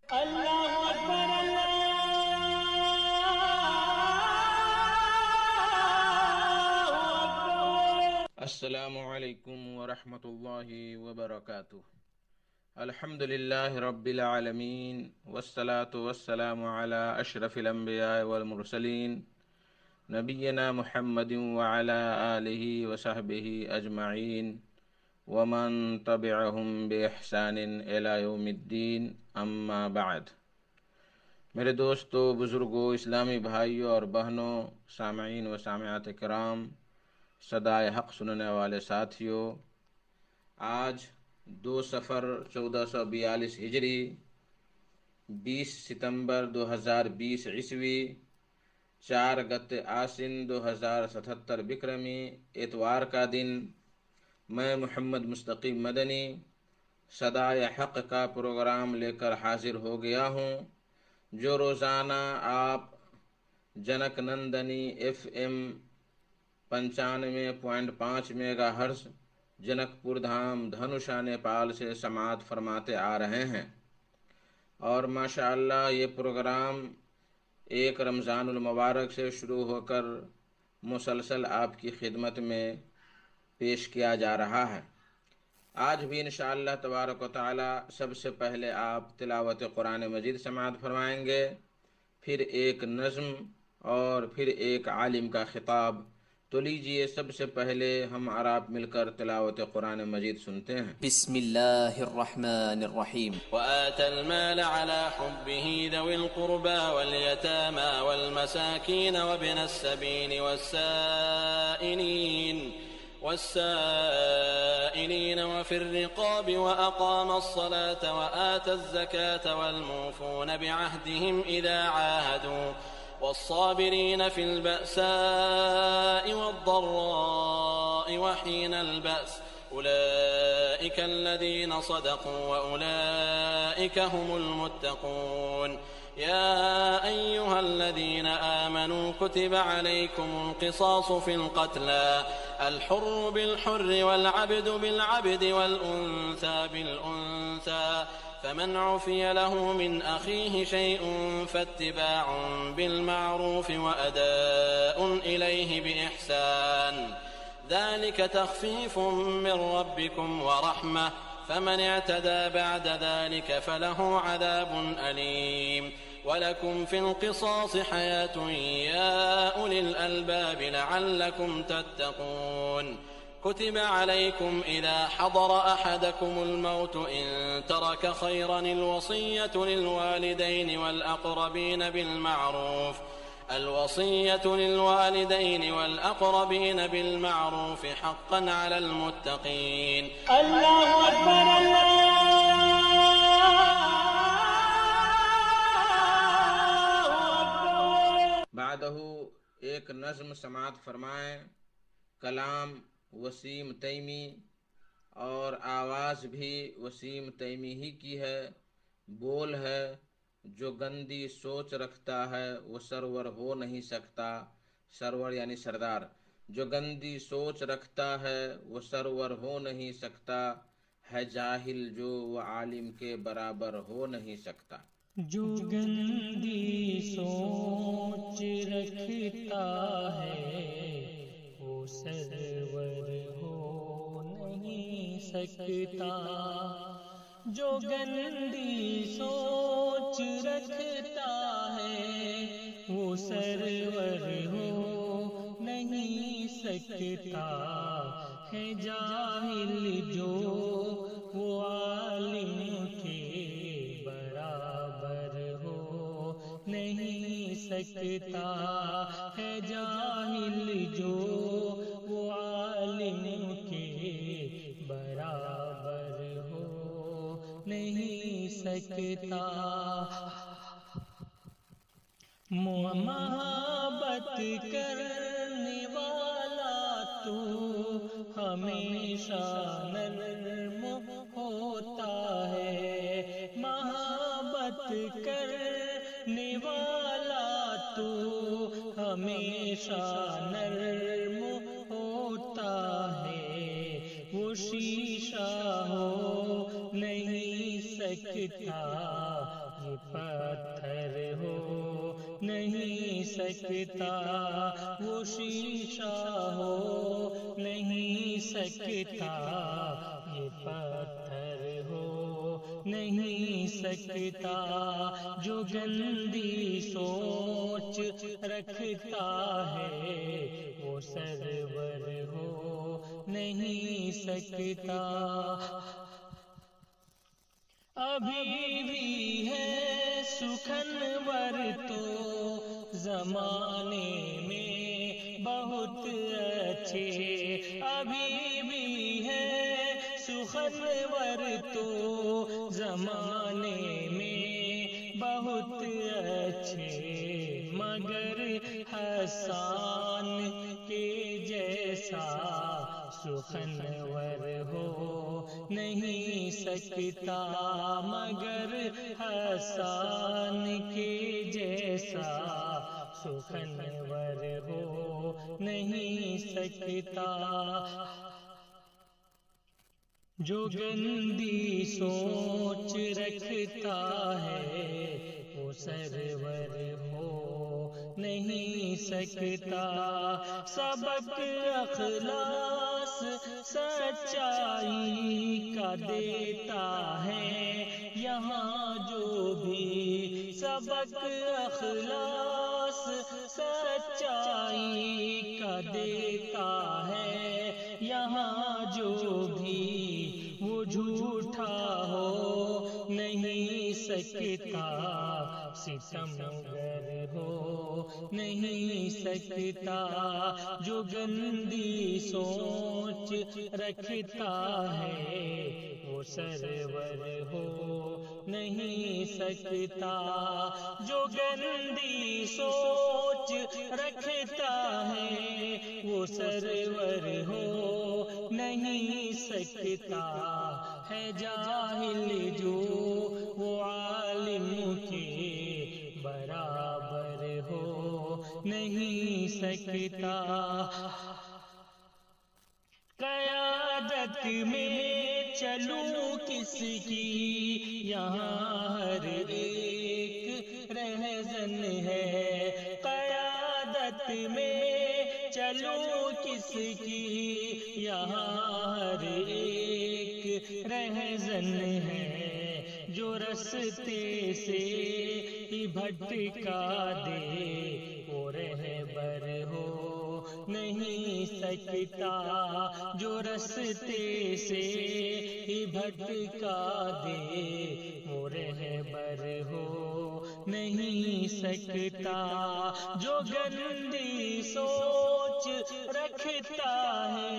اللہ اکبر السلام علیکم ورحمۃ اللہ وبرکاتہ۔ الحمد للہ رب العالمین والصلاة والسلام علی اشرف الانبیاء والمرسلین نبینا محمد وعلی آلہ وصحبہ اجمعین ومن تبعہم بإحسان الی یوم الدین، اما بعد۔ میرے دوستو، بزرگوں، اسلامی بھائیوں اور بہنوں، سامعین و سامعات کرام، صدائے حق سننے والے ساتھیوں، آج 2 صفر 1442 ہجری، 20 ستمبر 2020 عیسوی، 4 گت آسن 2077 بکرمی اتوار کا دن، میں محمد مستقیم مدنی صدائے حق کا پروگرام لے کر حاضر ہو گیا ہوں، جو روزانہ آپ Janak Nandini FM 95.5 megahertz Janakpur Dham دھنوشا Nepal سے سماعت فرماتے آ رہے ہیں، اور ماشاءاللہ یہ پروگرام 1 رمضان المبارک سے شروع ہو کر مسلسل آپ کی خدمت میں پیش کیا جا رہا ہے۔ آج بھی انشاءاللہ تبارک و تعالی سب سے پہلے آپ تلاوت قرآن مجید سماعت فرمائیں گے، پھر ایک نظم اور پھر ایک عالم کا خطاب۔ تو لیجئے سب سے پہلے ہم اور آپ مل کر تلاوت قرآن مجید سنتے ہیں۔ بسم الله الرحمن الرحيم. وآتى المال على حبه ذوي القربى واليتامى والمساكين وابن السبيل والسائلين وفي الرقاب وأقام الصلاة وآتى الزكاة والموفون بعهدهم إذا عاهدوا والصابرين في البأساء والضراء وحين البأس أولئك الذين صدقوا وأولئك هم المتقون. يا أيها الذين آمنوا كتب عليكم القصاص في القتلى الحر بالحر والعبد بالعبد والأنثى بالأنثى، فمن عفي له من أخيه شيء فاتباع بالمعروف وأداء إليه بإحسان، ذلك تخفيف من ربكم ورحمة، فمن اعتدى بعد ذلك فله عذاب أليم. ولكم في القصاص حياة يا أولي الألباب لعلكم تتقون. كتب عليكم إذا حضر أحدكم الموت إن ترك خيرا الوصية للوالدين والأقربين بالمعروف حقا على المتقين. اللہ اکبر بعدہ ایک نظم سماعت فرمائیں۔ کلام وسیم تیمی اور آواز بھی وسیم تیمی ہی کی ہے۔ بول ہے: جو گندی سوچ رکھتا ہے وہ سرور ہو نہیں سکتا۔ سرور یعنی سردار۔ جو گندی سوچ رکھتا ہے وہ سرور ہو نہیں سکتا، ہے جاہل جو وہ عالم کے برابر ہو نہیں سکتا۔ جو گندی سوچ رکھتا ہے وہ سرور ہو نہیں سکتا۔ جو گندی سوچ رکھتا ہے وہ سرور ہو نہیں سکتا، ہے جاہل جو وہ عالم کے برابر ہو نہیں سکتا، ہے جاہل جو وہ عالم کے برابر ہو نہیں سکتا۔ محبت کرنے والا تو ہمیشہ نرم ہوتا ہے، محبت کرنے والا تو ہمیشہ نرم ہوتا ہے، وہ شیشہ ہو نہیں سکتا، یہ سکتا، وہ شیشہ ہو نہیں سکتا، یہ پتھر ہو نہیں سکتا، جو گندی سوچ رکھتا ہے وہ سرور ہو نہیں سکتا۔ ابھی بھی ہے سخنور تو زمانے میں بہت اچھے، ابھی بھی ہے سخنور تو زمانے میں بہت اچھے، مگر حسان کے جیسا سخنور ہو نہیں سکتا، مگر حسان کے جیسا سخنور ہو نہیں سکتا۔ جو گندی سوچ رکھتا ہے وہ سرور ہو نہیں سکتا، سبق اخلاص سچائی کا دیتا ہے یہاں جو بھی، سبق اخلاص سچائی کا دیتا ہے یہاں جو بھی، وہ جھوٹا ہو نہیں سکتا، ستمگر ہو نہیں سکتا، جو گندی سوچ رکھتا ہے وہ سرور ہو نہیں سکتا، جو گندی سوچ رکھتا ہے وہ سرور ہو نہیں سکتا، ہے جاہل جو وہ عالم کے برابر ہو نہیں سکتا۔ قیادت میں چلوں کس کی یہاں ہر ایک رہزن ہے، قیادت میں چلوں کس کی یہاں ہر ایک رہزن ہے، جو رستے سے ہی بھٹکا دے وہ رہبر ہو نہیں سکتا، جو رستے سے ہی بھٹکا دے وہ رہبر ہو نہیں سکتا، جو گندی سوچ رکھتا ہے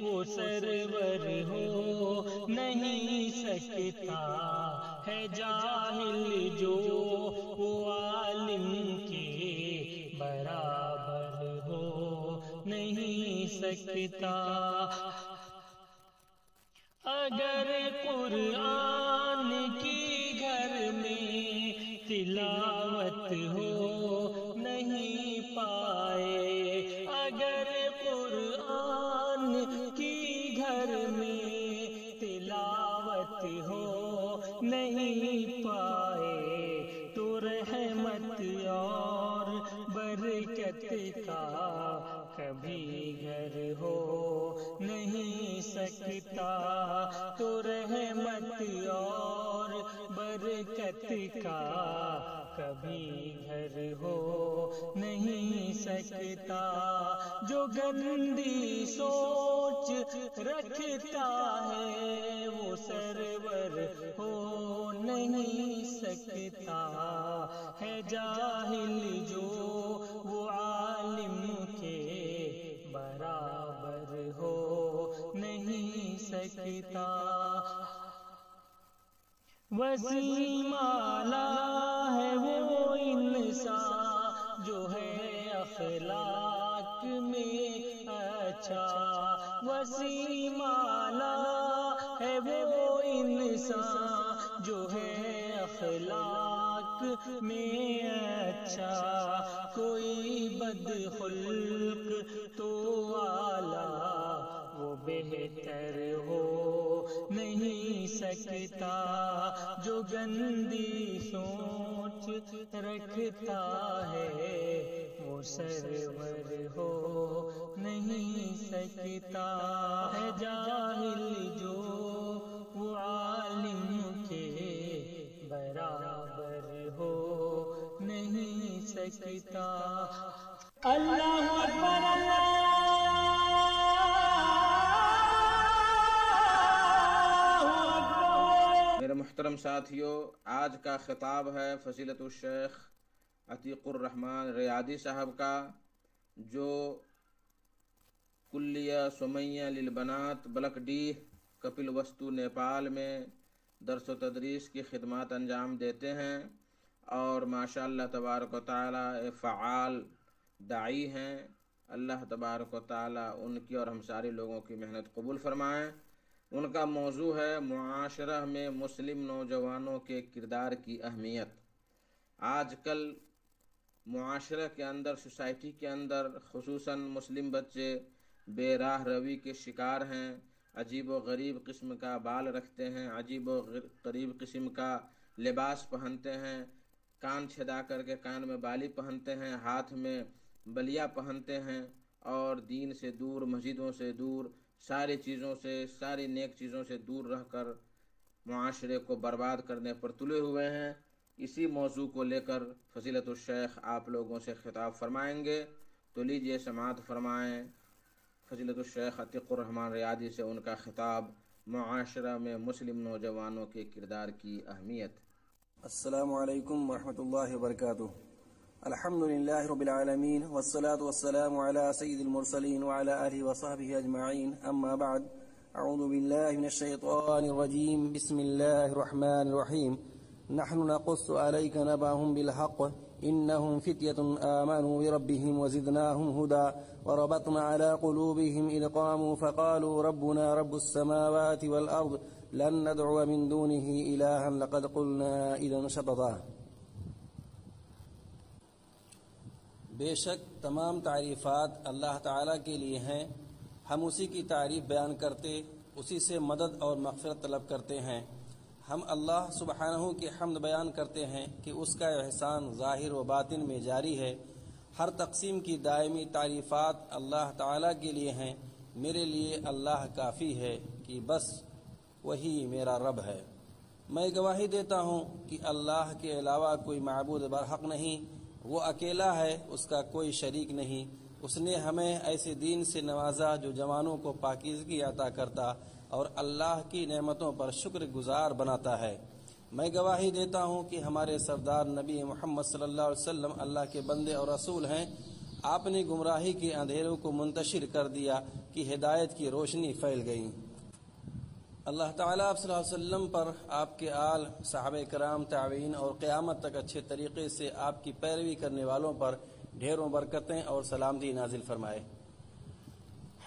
وہ سرور ہو نہیں سکتا، ہے جاہل جو وہ عالم کے برابر ہو نہیں سکتا۔ اگر قرآن کی گھر میں تلاوت ہو نہیں پائے، اگر قرآن کی گھر میں تلاوت ہو نہیں پائے، تو رحمت اور برکت کا کبھی گھر ہو نہیں سکتا، تو رحمت اور برکت کا کبھی گھر ہو نہیں سکتا، جو گندی سوچ رکھتا ہے وہ سرور ہو نہیں سکتا، ہے جاہل جو وہ عالم کے برابر ہو نہیں سکتا۔ وسیم اعلیٰ ہے وہ انسان جو ہے اخلاق میں اچھا، وسیم اعلیٰ ہے وہ انسان جو ہے اخلاق میں اچھا، کوئی بد خلق تو اعلیٰ وہ بہتر ہو نہیں سکتا، جو گندی سوچ رکھتا ہے وہ سرور ہو نہیں سکتا ہے جاہل جو وہ عالم کے برابر ہو نہیں سکتا. اللہ اکبر میرے محترم ساتھیو، آج کا خطاب ہے فضیلت الشیخ عتیق الرحمن ریاضی صاحب کا، جو کلیہ سمیہ للبنات بلک ڈی کپل وستو نیپال میں درس و تدریس کی خدمات انجام دیتے ہیں، اور ماشاءاللہ تبارک و تعالی فعال داعی ہیں. اللہ تبارک و تعالی ان کی اور ہم سارے لوگوں کی محنت قبول فرمائیں. ان کا موضوع ہے معاشرہ میں مسلم نوجوانوں کے کردار کی اہمیت. آج کل معاشرہ کے اندر، سوسائٹی کے اندر خصوصاً مسلم بچے بے راہ روی کے شکار ہیں، عجیب و غریب قسم کا بال رکھتے ہیں، عجیب و غریب قسم کا لباس پہنتے ہیں، کان چھدا کر کے کان میں بالی پہنتے ہیں، ہاتھ میں بلیا پہنتے ہیں، اور دین سے دور، مسجدوں سے دور، ساری چیزوں سے، ساری نیک چیزوں سے دور رہ کر معاشرے کو برباد کرنے پر تلے ہوئے ہیں. اسی موضوع کو لے کر فضیلت الشیخ آپ لوگوں سے خطاب فرمائیں گے، تو لیجئے سماعت فرمائیں فضیلت الشیخ عتیق الرحمن ریاضی سے ان کا خطاب معاشرہ میں مسلم نوجوانوں کے کردار کی اہمیت. السلام علیکم ورحمۃ اللہ وبرکاتہ. الحمد للہ رب العالمین والصلاة والسلام على سید المرسلین وعلى آلہ وصحبہ اجمعین. اما بعد، اعوذ باللہ من الشیطان الرجیم. بسم اللہ الرحمن الرحیم. نحن نقص عليك نبأهم بالحق إنهم فتية آمنوا بربهم وزدناهم هدى وربطنا على قلوبهم إذ قاموا فقالوا ربنا رب السماوات والأرض لن ندعو من دونه إلها لقد قلنا إذا شططا. بے شک تمام تعریفات اللہ تعالیٰ کے لیے ہیں، ہم اسی کی تعریف بیان کرتے، اسی سے مدد اور مغفرت طلب کرتے ہیں. ہم اللہ سبحانہ کی حمد بیان کرتے ہیں کہ اس کا احسان ظاہر و باطن میں جاری ہے. ہر تقسیم کی دائمی تعریفات اللہ تعالیٰ کے لیے ہیں. میرے لیے اللہ کافی ہے کہ بس وہی میرا رب ہے. میں گواہی دیتا ہوں کہ اللہ کے علاوہ کوئی معبود برحق نہیں، وہ اکیلا ہے، اس کا کوئی شریک نہیں. اس نے ہمیں ایسے دین سے نوازا جو جوانوں کو پاکیزگی عطا کرتا اور اللہ کی نعمتوں پر شکر گزار بناتا ہے. میں گواہی دیتا ہوں کہ ہمارے سردار نبی محمد صلی اللہ علیہ وسلم اللہ کے بندے اور رسول ہیں. آپ نے گمراہی کے اندھیروں کو منتشر کر دیا کہ ہدایت کی روشنی پھیل گئی. اللہ تعالیٰ آپ صلی اللہ علیہ وسلم پر، آپ کے آل، صحابہ کرام، تابعین اور قیامت تک اچھے طریقے سے آپ کی پیروی کرنے والوں پر ڈھیروں برکتیں اور سلامتی نازل فرمائے.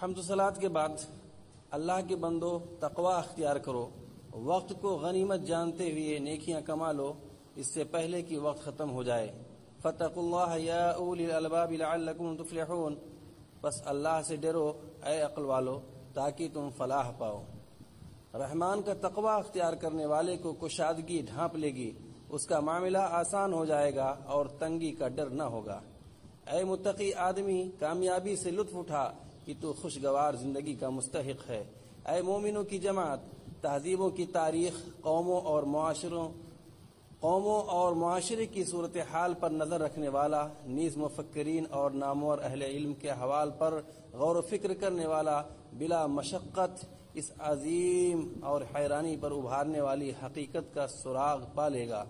حمد و صلات کے بعد اللہ کے بندو، تقوی اختیار کرو، وقت کو غنیمت جانتے ہوئے نیکیاں کما لو اس سے پہلے کہ وقت ختم ہو جائے. فاتقوا اللہ یا اولی الالباب لعلکم تفلحون. بس اللہ سے ڈرو اے عقل والو تاکہ تم فلاح پاؤ. رحمان کا تقوی اختیار کرنے والے کو کشادگی ڈھانپ لے گی، اس کا معاملہ آسان ہو جائے گا اور تنگی کا ڈر نہ ہوگا. اے متقی آدمی، کامیابی سے لطف اٹھا کہ تو خوشگوار زندگی کا مستحق ہے. اے مومنوں کی جماعت، تہذیبوں کی تاریخ، قوموں اور معاشرے کی صورتحال پر نظر رکھنے والا، نیز مفکرین اور نامور اہل علم کے حوال پر غور و فکر کرنے والا، بلا مشقت اس عظیم اور حیرانی پر ابھارنے والی حقیقت کا سراغ پا لے گا.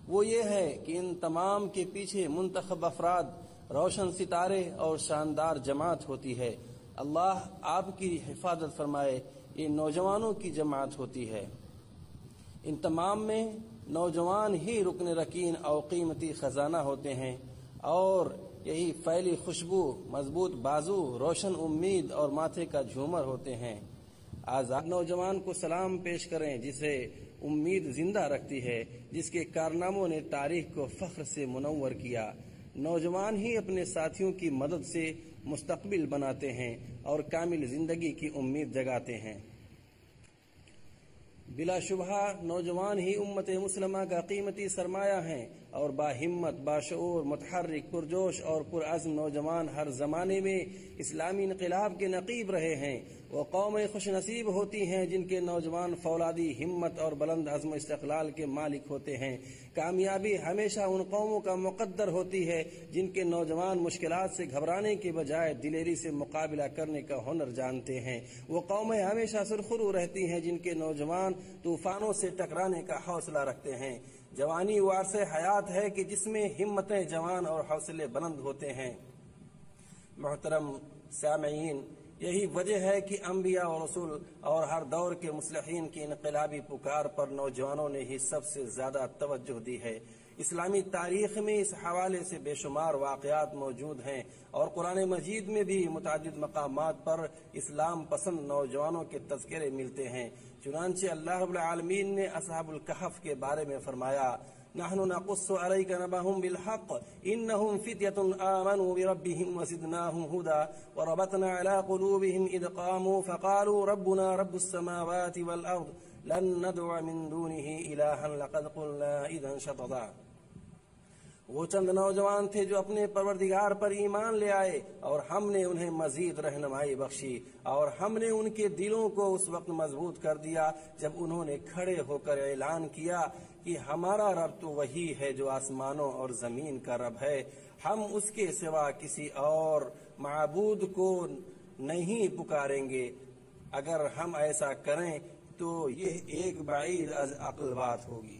وہ یہ ہے کہ ان تمام کے پیچھے منتخب افراد، روشن ستارے اور شاندار جماعت ہوتی ہے. اللہ آپ کی حفاظت فرمائے. یہ نوجوانوں کی جماعت ہوتی ہے. ان تمام میں نوجوان ہی رکن رکین اور قیمتی خزانہ ہوتے ہیں، اور یہی پھیلی خوشبو، مضبوط بازو، روشن امید اور ماتھے کا جھومر ہوتے ہیں. آزاد نوجوان کو سلام پیش کریں جسے امید زندہ رکھتی ہے، جس کے کارناموں نے تاریخ کو فخر سے منور کیا. نوجوان ہی اپنے ساتھیوں کی مدد سے مستقبل بناتے ہیں اور کامل زندگی کی امید جگاتے ہیں. بلا شبہ نوجوان ہی امت مسلمہ کا قیمتی سرمایہ ہیں اور باہمت، باشعور، متحرک، پرجوش اور پرعزم نوجوان ہر زمانے میں اسلامی انقلاب کے نقیب رہے ہیں۔ وہ قومیں خوش نصیب ہوتی ہیں جن کے نوجوان فولادی ہمت اور بلند عزم و استقلال کے مالک ہوتے ہیں۔ کامیابی ہمیشہ ان قوموں کا مقدر ہوتی ہے جن کے نوجوان مشکلات سے گھبرانے کے بجائے دلیری سے مقابلہ کرنے کا ہنر جانتے ہیں۔ وہ قومیں ہمیشہ سرخرو رہتی ہیں جن کے نوجوان طوفانوں سے ٹکرانے کا حوصلہ رکھتے ہیں۔ جوانی وہ عرصہ حیات ہے کہ جس میں ہمتیں جوان اور حوصلے بلند ہوتے ہیں۔ محترم سامعین، یہی وجہ ہے کہ انبیاء و رسول اور ہر دور کے مصلحین کی انقلابی پکار پر نوجوانوں نے ہی سب سے زیادہ توجہ دی ہے۔ اسلامی تاریخ میں اس حوالے سے بے شمار واقعات موجود ہیں اور قرآن مجید میں بھی متعدد مقامات پر اسلام پسند نوجوانوں کے تذکرے ملتے ہیں۔ چنانچہ اللہ رب العالمین نے اصحاب الکہف کے بارے میں فرمایا، نحن نقص عليك نبأهم بالحق إنهم فتية آمنوا بربهم وزدناهم هدى وربطنا على قلوبهم إذ قاموا فقالوا ربنا رب السماوات والأرض لن ندعو من دونه إلها لقد قلنا إذا شططا۔ وہ چند نوجوان تھے جو اپنے پروردگار پر ایمان لے آئے اور ہم نے انہیں مزید رہنمائی بخشی اور ہم نے ان کے دلوں کو اس وقت مضبوط کر دیا جب انہوں نے کھڑے ہو کر اعلان کیا کہ ہمارا رب تو وہی ہے جو آسمانوں اور زمین کا رب ہے، ہم اس کے سوا کسی اور معبود کو نہیں پکاریں گے۔ اگر ہم ایسا کریں تو یہ ایک بعید از عقل بات ہوگی۔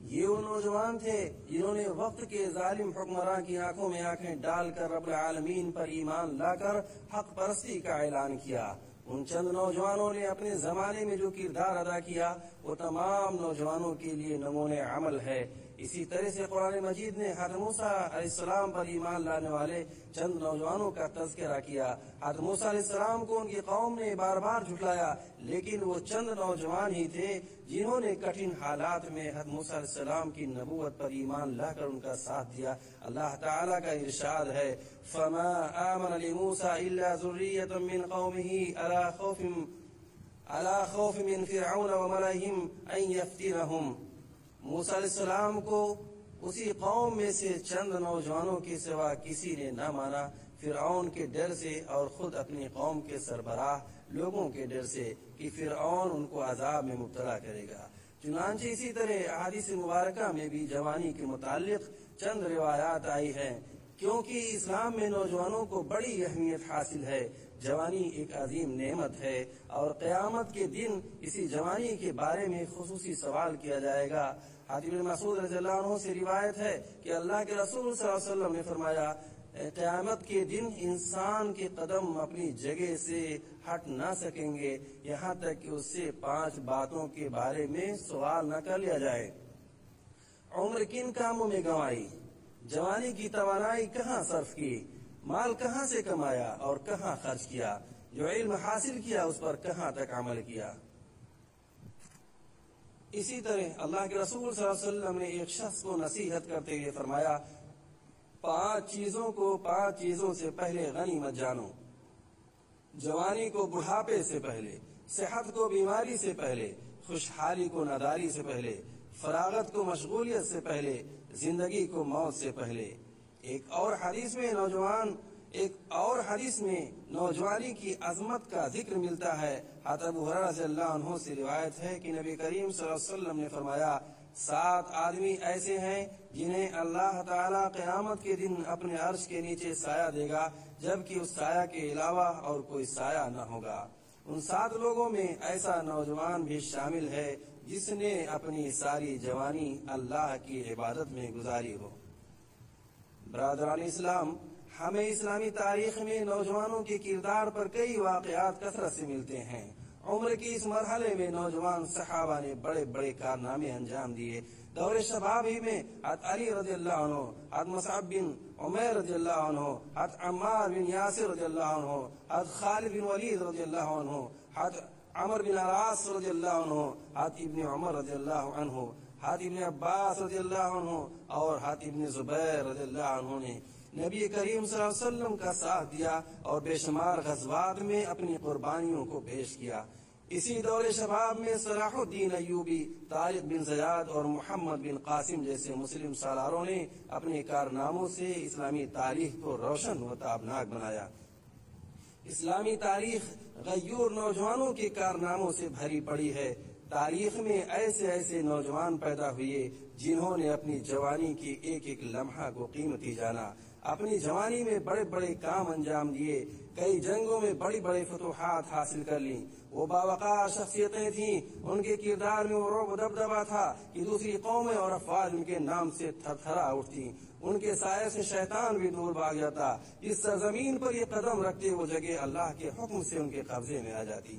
یہ وہ نوجوان تھے جنہوں نے وقت کے ظالم حکمراں کی آنکھوں میں آنکھیں ڈال کر رب العالمین پر ایمان لا کر حق پرستی کا اعلان کیا۔ ان چند نوجوانوں نے اپنے زمانے میں جو کردار ادا کیا وہ تمام نوجوانوں کے لیے نمونۂ عمل ہے۔ اسی طرح سے قرآن مجید نے حضرت موسیٰ علیہ السلام پر ایمان لانے والے چند نوجوانوں کا تذکرہ کیا۔ حضرت موسیٰ علیہ السلام کو ان کی قوم نے بار بار جھٹلایا، لیکن وہ چند نوجوان ہی تھے جنہوں نے کٹھن حالات میں حضرت موسیٰ علیہ السلام کی نبوت پر ایمان لا کر ان کا ساتھ دیا۔ اللہ تعالیٰ کا ارشاد ہے، فما آمن لموسیٰ الا ذریۃ من قومہ علی خوف من فرعون وملئہم ان یفتنہم۔ موسیٰ علیہ السلام کو اسی قوم میں سے چند نوجوانوں کے سوا کسی نے نہ مانا، فرعون کے ڈر سے اور خود اپنی قوم کے سربراہ لوگوں کے ڈر سے کہ فرعون ان کو عذاب میں مبتلا کرے گا۔ چنانچہ اسی طرح احادیث مبارکہ میں بھی جوانی کے متعلق چند روایات آئی ہیں، کیونکہ اسلام میں نوجوانوں کو بڑی اہمیت حاصل ہے۔ جوانی ایک عظیم نعمت ہے اور قیامت کے دن اسی جوانی کے بارے میں خصوصی سوال کیا جائے گا۔ حضرت ابن مسعود رضی اللہ عنہ سے روایت ہے کہ اللہ کے رسول صلی اللہ علیہ وسلم نے فرمایا، قیامت کے دن انسان کے قدم اپنی جگہ سے ہٹ نہ سکیں گے یہاں تک کہ اس سے 5 باتوں کے بارے میں سوال نہ کر لیا جائے۔ عمر کن کاموں میں گنوائی، جوانی کی توانائی کہاں صرف کی، مال کہاں سے کمایا اور کہاں خرچ کیا، جو علم حاصل کیا اس پر کہاں تک عمل کیا۔ اسی طرح اللہ کے رسول صلی اللہ علیہ وسلم نے ایک شخص کو نصیحت کرتے ہوئے فرمایا، 5 چیزوں کو 5 چیزوں سے پہلے غنیمت جانو، جوانی کو بڑھاپے سے پہلے، صحت کو بیماری سے پہلے، خوشحالی کو ناداری سے پہلے، فراغت کو مشغولیت سے پہلے، زندگی کو موت سے پہلے۔ ایک اور حدیث میں نوجوانی کی عظمت کا ذکر ملتا ہے۔ حضرت ابو ہریرہ رضی اللہ عنہ سے روایت ہے کہ نبی کریم صلی اللہ علیہ وسلم نے فرمایا، 7 آدمی ایسے ہیں جنہیں اللہ تعالیٰ قیامت کے دن اپنے عرش کے نیچے سایہ دے گا جبکہ اس سایہ کے علاوہ اور کوئی سایہ نہ ہوگا۔ ان 7 لوگوں میں ایسا نوجوان بھی شامل ہے جس نے اپنی ساری جوانی اللہ کی عبادت میں گزاری ہو۔ برادران اسلام، ہمیں اسلامی تاریخ میں نوجوانوں کے کردار پر کئی واقعات کثرت سے ملتے ہیں۔ عمر کے اس مرحلے میں نوجوان صحابہ نے بڑے بڑے کارنامے انجام دیے۔ دور شباب ہی میں حضرت علی رضی اللہ عنہ، حضرت مصعب بن عمیر رضی اللہ عنہ، حضرت عمار بن یاسر رضی اللہ عنہ، حضرت خالد بن ولید رضی اللہ عنہ، حضرت عمر بن العاص رضی اللہ عنہ، حضرت ابن عمر رضی اللہ عنہ، حضرت ابن عباس رضی اللہ عنہ اور حضرت ابن زبیر رضی اللہ عنہ نے نبی کریم صلی اللہ علیہ وسلم کا ساتھ دیا اور بے شمار غزوات میں اپنی قربانیوں کو پیش کیا۔ اسی دور شباب میں صلاح الدین ایوبی، طارق بن زیاد اور محمد بن قاسم جیسے مسلم سالاروں نے اپنے کارناموں سے اسلامی تاریخ کو روشن و تابناک بنایا۔ اسلامی تاریخ غیور نوجوانوں کے کارناموں سے بھری پڑی ہے۔ تاریخ میں ایسے ایسے نوجوان پیدا ہوئے جنہوں نے اپنی جوانی کی ایک ایک لمحہ کو قیمتی جانا، اپنی جوانی میں بڑے بڑے کام انجام دیے، کئی جنگوں میں بڑی بڑی فتوحات حاصل کر لیں۔ وہ باوقار شخصیتیں تھیں، ان کے کردار میں وہ رعب و دبدبہ تھا کہ دوسری قومیں اور افواج ان کے نام سے تھر تھرا اٹھتی، ان کے سائے سے شیطان بھی دور بھاگ جاتا، اس سرزمین پر یہ قدم رکھتے وہ جگہ اللہ کے حکم سے ان کے قبضے میں آ جاتی۔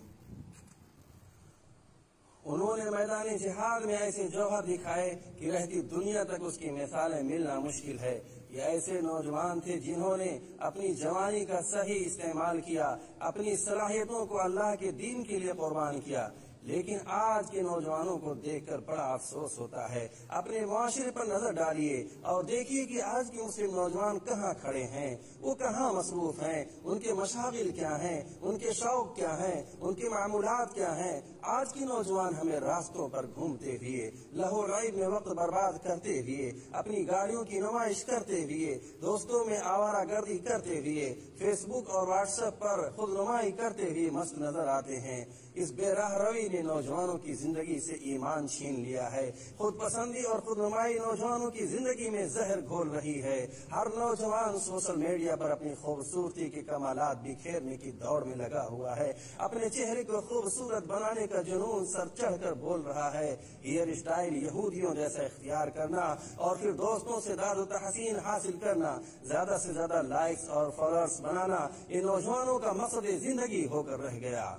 انہوں نے میدان جہاد میں ایسے جوہر دکھائے کہ رہتی دنیا تک اس کی مثالیں ملنا مشکل ہے۔ یہ ایسے نوجوان تھے جنہوں نے اپنی جوانی کا صحیح استعمال کیا، اپنی صلاحیتوں کو اللہ کے دین کے لیے قربان کیا۔ لیکن آج کے نوجوانوں کو دیکھ کر بڑا افسوس ہوتا ہے۔ اپنے معاشرے پر نظر ڈالیے اور دیکھیے کہ آج کے مسلم نوجوان کہاں کھڑے ہیں، وہ کہاں مصروف ہیں، ان کے مشاغل کیا ہیں، ان کے شوق کیا ہیں، ان کے معمولات کیا ہیں۔ آج کے نوجوان ہمیں راستوں پر گھومتے ہوئے، لہو لعب میں وقت برباد کرتے ہوئے، اپنی گاڑیوں کی نمائش کرتے ہوئے، دوستوں میں آوارہ گردی کرتے ہوئے، فیس بک اور واٹس ایپ پر خود نمائی کرتے ہوئے مست نظر آتے ہیں۔ اس بے راہ روی نے نوجوانوں کی زندگی سے ایمان چھین لیا ہے۔ خود پسندی اور خود نمائی نوجوانوں کی زندگی میں زہر گھول رہی ہے۔ ہر نوجوان سوشل میڈیا پر اپنی خوبصورتی کے کمالات بکھیرنے کی دوڑ میں لگا ہوا ہے، اپنے چہرے کو خوبصورت بنانے کا جنون سر چڑھ کر بول رہا ہے۔ ہیئر اسٹائل یہودیوں جیسا اختیار کرنا اور پھر دوستوں سے داد و تحسین حاصل کرنا، زیادہ سے زیادہ لائکس اور فالوورز بنانا، یہ نوجوانوں کا مقصد زندگی ہو کر رہ گیا۔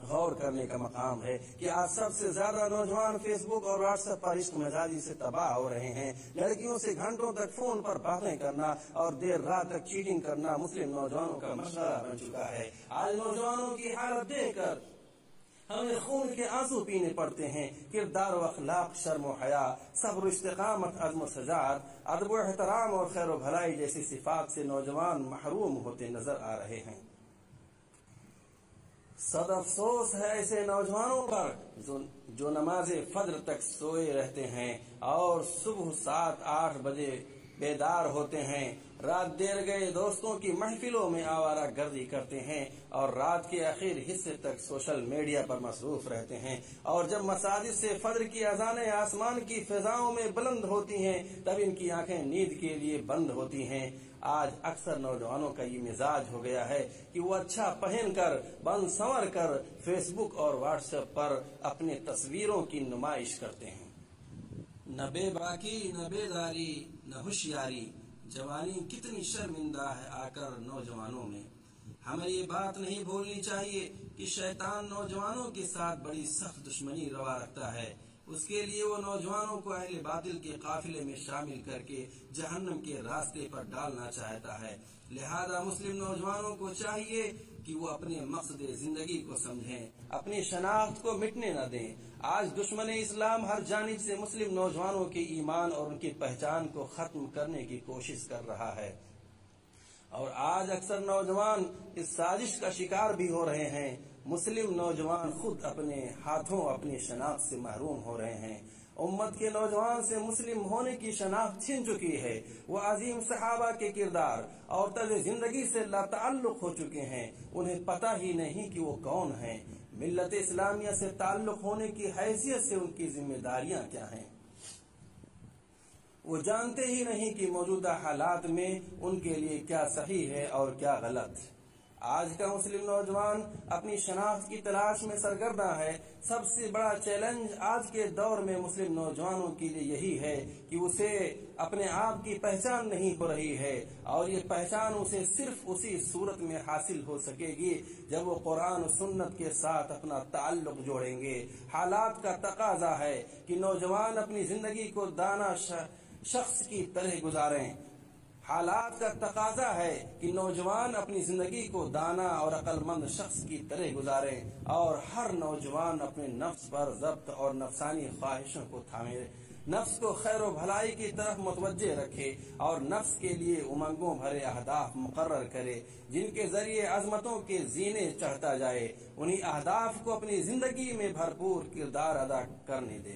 غور کرنے کا مقام ہے کہ آج سب سے زیادہ نوجوان فیس بک اور واٹس ایپ پر عشق مزاجی سے تباہ ہو رہے ہیں۔ لڑکیوں سے گھنٹوں تک فون پر باتیں کرنا اور دیر رات تک چیٹنگ کرنا مسلم نوجوانوں کا مشغلہ بن چکا ہے۔ آج نوجوانوں کی حالت دیکھ کر ہمیں خون کے آنسو پینے پڑتے ہیں۔ کردار و اخلاق، شرم و حیا، صبر و استقامت، عزم و شجاعت، ادب و احترام اور خیر و بھلائی جیسی صفات سے نوجوان محروم ہوتے نظر آ رہے ہیں۔ صد افسوس ہے ایسے نوجوانوں پر جو نماز فجر تک سوئے رہتے ہیں اور صبح 7-8 بجے بیدار ہوتے ہیں، رات دیر گئے دوستوں کی محفلوں میں آوارہ گردی کرتے ہیں اور رات کے آخر حصے تک سوشل میڈیا پر مصروف رہتے ہیں، اور جب مساجد سے فجر کی اذانیں آسمان کی فضاؤں میں بلند ہوتی ہیں تب ان کی آنکھیں نیند کے لیے بند ہوتی ہیں۔ آج اکثر نوجوانوں کا یہ مزاج ہو گیا ہے کہ وہ اچھا پہن کر، بن سنور کر فیس بک اور واٹس ایپ پر اپنے تصویروں کی نمائش کرتے ہیں۔ نہ بے باکی، نہ بیداری، نہ ہوشیاری، جوانی کتنی شرمندہ ہے آ کر نوجوانوں میں۔ ہمیں یہ بات نہیں بھولنی چاہیے کہ شیطان نوجوانوں کے ساتھ بڑی سخت دشمنی روا رکھتا ہے۔ اس کے لیے وہ نوجوانوں کو اہل باطل کے قافلے میں شامل کر کے جہنم کے راستے پر ڈالنا چاہتا ہے۔ لہذا مسلم نوجوانوں کو چاہیے کہ وہ اپنے مقصد زندگی کو سمجھیں، اپنی شناخت کو مٹنے نہ دیں۔ آج دشمن اسلام ہر جانب سے مسلم نوجوانوں کے ایمان اور ان کی پہچان کو ختم کرنے کی کوشش کر رہا ہے، اور آج اکثر نوجوان اس سازش کا شکار بھی ہو رہے ہیں۔ مسلم نوجوان خود اپنے ہاتھوں اپنی شناخت سے محروم ہو رہے ہیں۔ امت کے نوجوان سے مسلم ہونے کی شناخت چھن چکی ہے۔ وہ عظیم صحابہ کے کردار اور طرز زندگی سے لاتعلق ہو چکے ہیں، انہیں پتہ ہی نہیں کہ وہ کون ہیں، ملت اسلامیہ سے تعلق ہونے کی حیثیت سے ان کی ذمہ داریاں کیا ہیں۔ وہ جانتے ہی نہیں کہ موجودہ حالات میں ان کے لیے کیا صحیح ہے اور کیا غلط۔ آج کا مسلم نوجوان اپنی شناخت کی تلاش میں سرگرداں ہے۔ سب سے بڑا چیلنج آج کے دور میں مسلم نوجوانوں کے لیے یہی ہے کہ اسے اپنے آپ کی پہچان نہیں ہو رہی ہے، اور یہ پہچان اسے صرف اسی صورت میں حاصل ہو سکے گی جب وہ قرآن و سنت کے ساتھ اپنا تعلق جوڑیں گے۔ حالات کا تقاضا ہے کہ نوجوان اپنی زندگی کو دانا شخص کی طرح گزاریں۔ حالات کا تقاضا ہے کہ نوجوان اپنی زندگی کو دانا اور عقل مند شخص کی طرح گزاریں، اور ہر نوجوان اپنے نفس پر ضبط اور نفسانی خواہشوں کو تھامے نفس کو خیر و بھلائی کی طرف متوجہ رکھے اور نفس کے لیے امنگوں بھرے اہداف مقرر کرے جن کے ذریعے عظمتوں کے زینے چڑھتا جائے، انہی اہداف کو اپنی زندگی میں بھرپور کردار ادا کرنے دے۔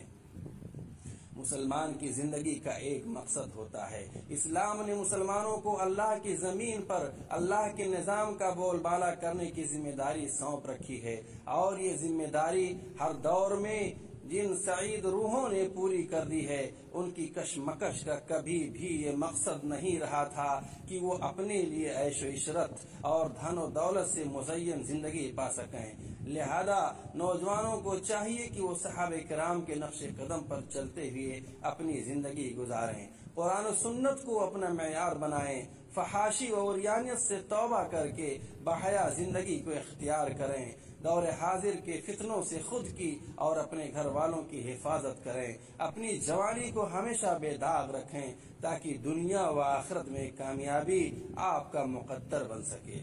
مسلمان کی زندگی کا ایک مقصد ہوتا ہے۔ اسلام نے مسلمانوں کو اللہ کی زمین پر اللہ کے نظام کا بول بالا کرنے کی ذمہ داری سونپ رکھی ہے، اور یہ ذمہ داری ہر دور میں جن سعید روحوں نے پوری کر دی ہے، ان کی کشمکش کا کبھی بھی یہ مقصد نہیں رہا تھا کہ وہ اپنے لیے عیش و عشرت اور دھن و دولت سے مزین زندگی پا سکیں۔ لہذا نوجوانوں کو چاہیے کہ وہ صحابہ کرام کے نقش قدم پر چلتے ہوئے اپنی زندگی گزاریں، قرآن و سنت کو اپنا معیار بنائیں، فحاشی و عریانیت سے توبہ کر کے بحیا زندگی کو اختیار کریں، دور حاضر کے فتنوں سے خود کی اور اپنے گھر والوں کی حفاظت کریں، اپنی جوانی کو ہمیشہ بے داغ رکھیں تاکہ دنیا و آخرت میں کامیابی آپ کا مقدر بن سکے۔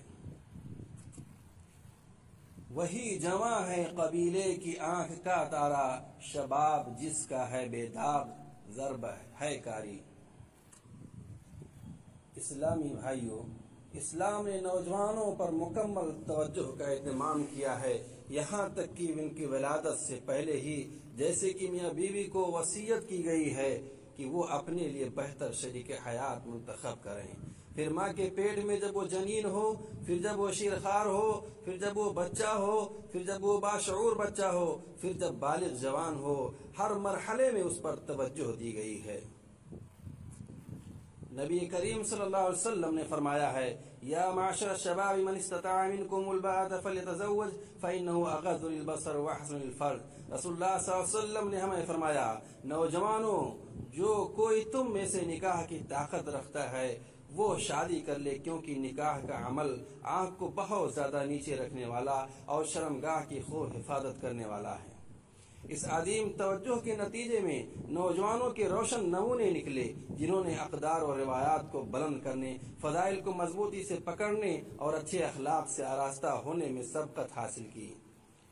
وہی جواں ہے قبیلے کی آنکھ کا تارا، شباب جس کا ہے بے داغ ضرب ہے کاری۔ اسلامی بھائیوں، اسلام نے نوجوانوں پر مکمل توجہ کا اہتمام کیا ہے، یہاں تک کہ ان کی ولادت سے پہلے ہی جیسے کہ میاں بیوی کو وصیت کی گئی ہے کہ وہ اپنے لیے بہتر شریک حیات منتخب کریں، پھر ماں کے پیٹ میں جب وہ جنین ہو، پھر جب وہ شیرخوار ہو، پھر جب وہ بچہ ہو، پھر جب وہ باشعور بچہ ہو، پھر جب بالغ جوان ہو، ہر مرحلے میں اس پر توجہ دی گئی ہے۔ نبی کریم صلی اللہ علیہ وسلم نے فرمایا ہے، یا معاشر الشباب من استطاع منکم الباءۃ فلیتزوج فانہ اغض للبصر واحسن للفرج۔ رسول اللہ صلی اللہ علیہ وسلم نے ہمیں فرمایا، نوجوانوں، جو کوئی تم میں سے نکاح کی طاقت رکھتا ہے وہ شادی کر لے، کیونکہ نکاح کا عمل آنکھ کو بہت زیادہ نیچے رکھنے والا اور شرمگاہ کی خوب حفاظت کرنے والا ہے۔ اس عظیم توجہ کے نتیجے میں نوجوانوں کے روشن نمونے نکلے جنہوں نے اقدار اور روایات کو بلند کرنے، فضائل کو مضبوطی سے پکڑنے اور اچھے اخلاق سے آراستہ ہونے میں سبقت حاصل کی،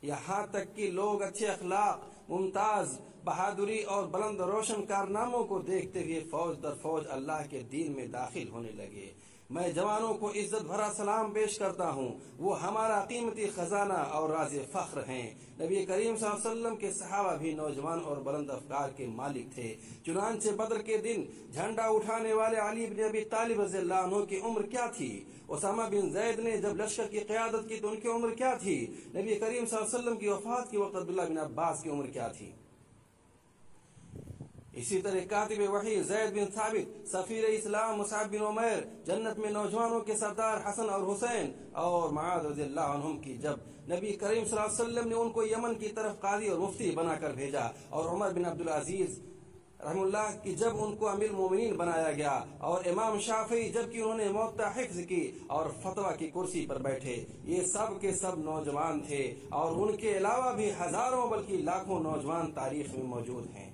یہاں تک کہ لوگ اچھے اخلاق، ممتاز بہادری اور بلند روشن کارناموں کو دیکھتے ہوئے فوج در فوج اللہ کے دین میں داخل ہونے لگے۔ میں جوانوں کو عزت بھرا سلام پیش کرتا ہوں، وہ ہمارا قیمتی خزانہ اور راز فخر ہیں۔ نبی کریم صلی اللہ علیہ وسلم کے صحابہ بھی نوجوان اور بلند افکار کے مالک تھے، چنانچہ بدر کے دن جھنڈا اٹھانے والے علی بن ابی طالب رضی اللہ عنہ کی عمر کیا تھی؟ اسامہ بن زید نے جب لشکر کی قیادت کی تو ان کی عمر کیا تھی؟ نبی کریم صلی اللہ علیہ وسلم کی وفات کے وقت عبداللہ بن عباس کی عمر کیا تھی؟ اسی طرح کاتب وحی زید بن ثابت، سفیر اسلام مصعب بن عمیر، جنت میں نوجوانوں کے سردار حسن اور حسین اور معاذ رضی اللہ عنہم کی جب نبی کریم صلی اللہ علیہ وسلم نے ان کو یمن کی طرف قاضی اور مفتی بنا کر بھیجا، اور عمر بن عبدالعزیز رحم اللہ کی جب ان کو امیر المومنین بنایا گیا، اور امام شافعی جب کہ انہوں نے موطا حفظ کی اور فتویٰ کی کرسی پر بیٹھے، یہ سب کے سب نوجوان تھے، اور ان کے علاوہ بھی ہزاروں بلکہ لاکھوں نوجوان تاریخ میں موجود ہیں۔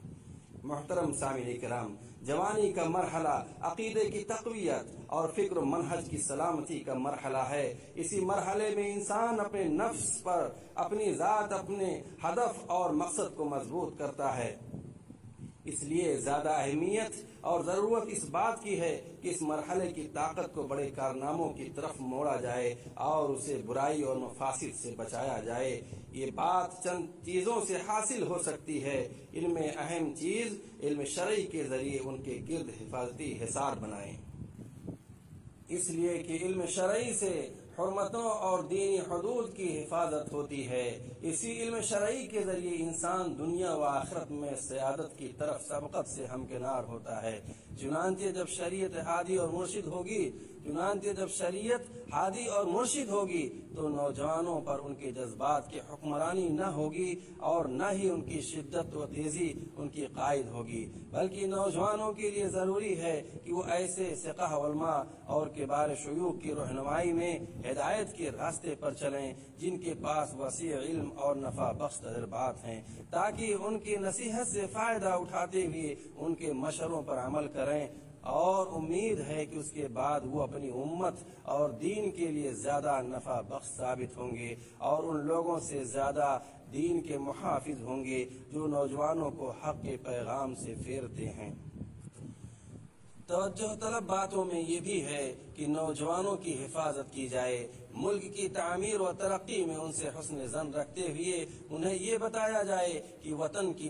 محترم سامعین کرام، جوانی کا مرحلہ عقیدے کی تقویت اور فکر و منہج کی سلامتی کا مرحلہ ہے۔ اسی مرحلے میں انسان اپنے نفس پر، اپنی ذات، اپنے ہدف اور مقصد کو مضبوط کرتا ہے۔ اس لیے زیادہ اہمیت اور ضرورت اس بات کی ہے کہ اس مرحلے کی طاقت کو بڑے کارناموں کی طرف موڑا جائے اور اسے برائی اور مفاسد سے بچایا جائے۔ یہ بات چند چیزوں سے حاصل ہو سکتی ہے، ان میں اہم چیز علم شرعی کے ذریعے ان کے گرد حفاظتی حصار بنائیں، اس لیے کہ علم شرعی سے حرمتوں اور دینی حدود کی حفاظت ہوتی ہے۔ اسی علم شرعی کے ذریعے انسان دنیا و آخرت میں سعادت کی طرف سبقت سے ہمکنار ہوتا ہے۔ چنانچہ جب شریعت ہادی اور مرشد ہوگی تو نوجوانوں پر ان کے جذبات کی حکمرانی نہ ہوگی اور نہ ہی ان کی شدت و تیزی ان کی قائد ہوگی، بلکہ نوجوانوں کے لیے ضروری ہے کہ وہ ایسے ثقہ علماء اور کبار شیوخ کی رہنمائی میں ہدایت کے راستے پر چلیں، جن کے پاس وسیع علم اور نفع بخش تجربات ہیں، تاکہ ان کی نصیحت سے فائدہ اٹھاتے ہوئے ان کے مشوروں پر عمل کریں، اور امید ہے کہ اس کے بعد وہ اپنی امت اور دین کے لیے زیادہ نفع بخش ثابت ہوں گے اور ان لوگوں سے زیادہ دین کے محافظ ہوں گے جو نوجوانوں کو حق کے پیغام سے پھیرتے ہیں۔ توجہ طلب باتوں میں یہ بھی ہے کہ نوجوانوں کی حفاظت کی جائے، ملک کی تعمیر و ترقی میں ان سے حسن ظن رکھتے ہوئے انہیں یہ بتایا جائے کہ وطن کی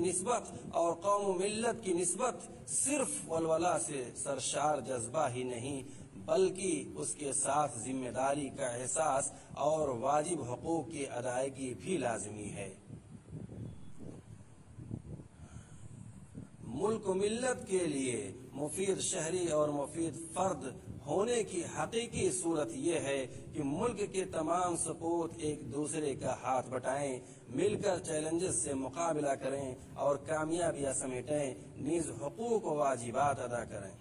نسبت اور قوم و ملت کی نسبت صرف ولولہ سے سرشار جذبہ ہی نہیں، بلکہ اس کے ساتھ ذمہ داری کا احساس اور واجب حقوق کی ادائیگی بھی لازمی ہے۔ ملک و ملت کے لیے مفید شہری اور مفید فرد ہونے کی حقیقی صورت یہ ہے کہ ملک کے تمام سپوت ایک دوسرے کا ہاتھ بٹائیں، مل کر چیلنجز سے مقابلہ کریں اور کامیابیاں سمیٹیں، نیز حقوق و واجبات ادا کریں۔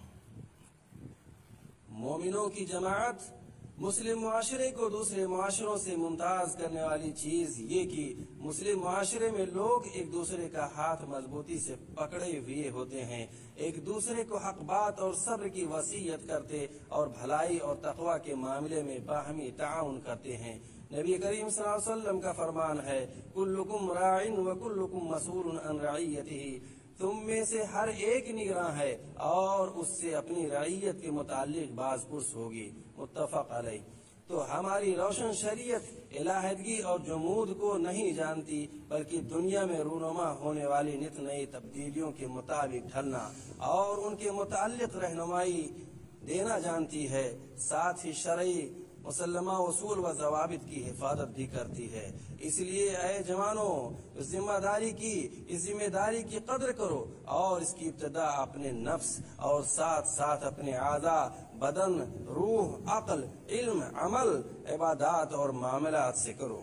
مومنوں کی جماعت مسلم معاشرے کو دوسرے معاشروں سے ممتاز کرنے والی چیز یہ کہ مسلم معاشرے میں لوگ ایک دوسرے کا ہاتھ مضبوطی سے پکڑے ہوئے ہوتے ہیں، ایک دوسرے کو حق بات اور صبر کی وصیت کرتے اور بھلائی اور تقوی کے معاملے میں باہمی تعاون کرتے ہیں۔ نبی کریم صلی اللہ علیہ وسلم کا فرمان ہے، کلکم راع وکلکم مسئول عن رعیتہ، تم میں سے ہر ایک نگراں ہے اور اس سے اپنی رعیت کے متعلق باز پرس ہوگی، متفق علیہ۔ تو ہماری روشن شریعت علیحدگی اور جمود کو نہیں جانتی، بلکہ دنیا میں رونما ہونے والی نت نئی تبدیلیوں کے مطابق ڈھلنا اور ان کے متعلق رہنمائی دینا جانتی ہے، ساتھ ہی شرعی مسلمہ اصول و ضوابط کی حفاظت بھی کرتی ہے۔ اس لیے اے جوانوں، اس ذمہ داری کی قدر کرو اور اس کی ابتدا اپنے نفس اور ساتھ ساتھ اپنے اعضاء، بدن، روح، عقل، علم، عمل، عبادات اور معاملات سے کرو۔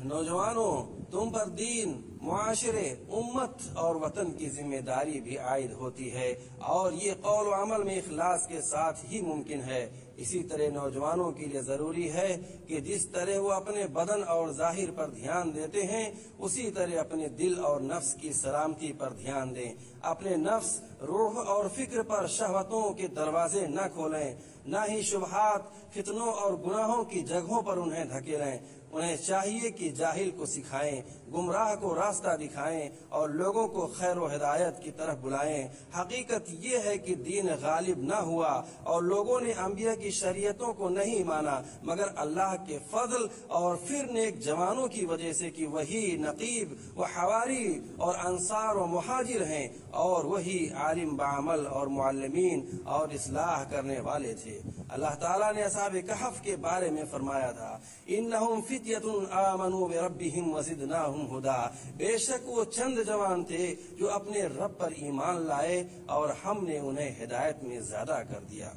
نوجوانوں، تم پر دین، معاشرے، امت اور وطن کی ذمہ داری بھی عائد ہوتی ہے اور یہ قول و عمل میں اخلاص کے ساتھ ہی ممکن ہے۔ اسی طرح نوجوانوں کے لیے ضروری ہے کہ جس طرح وہ اپنے بدن اور ظاہر پر دھیان دیتے ہیں، اسی طرح اپنے دل اور نفس کی سلامتی پر دھیان دیں۔ اپنے نفس، روح اور فکر پر شہوتوں کے دروازے نہ کھولیں، نہ ہی شبہات، فتنوں اور گناہوں کی جگہوں پر انہیں دھکیلیں۔ انہیں چاہیے کہ جاہل کو سکھائیں، گمراہ کو راستہ دکھائیں اور لوگوں کو خیر و ہدایت کی طرف بلائیں۔ حقیقت یہ ہے کہ دین غالب نہ ہوا اور لوگوں نے انبیاء کی شریعتوں کو نہیں مانا مگر اللہ کے فضل اور پھر نیک جوانوں کی وجہ سے کہ وہی نقیب و حواری اور انصار و مہاجر ہیں اور وہی عالم بعمل اور معلمین اور اصلاح کرنے والے تھے۔ اللہ تعالیٰ نے اصحاب کہف کے بارے میں فرمایا تھا، انہم فتیۃ آمنوا بربہم وزدناہم ہدی، بے شک وہ چند جوان تھے جو اپنے رب پر ایمان لائے اور ہم نے انہیں ہدایت میں زیادہ کر دیا۔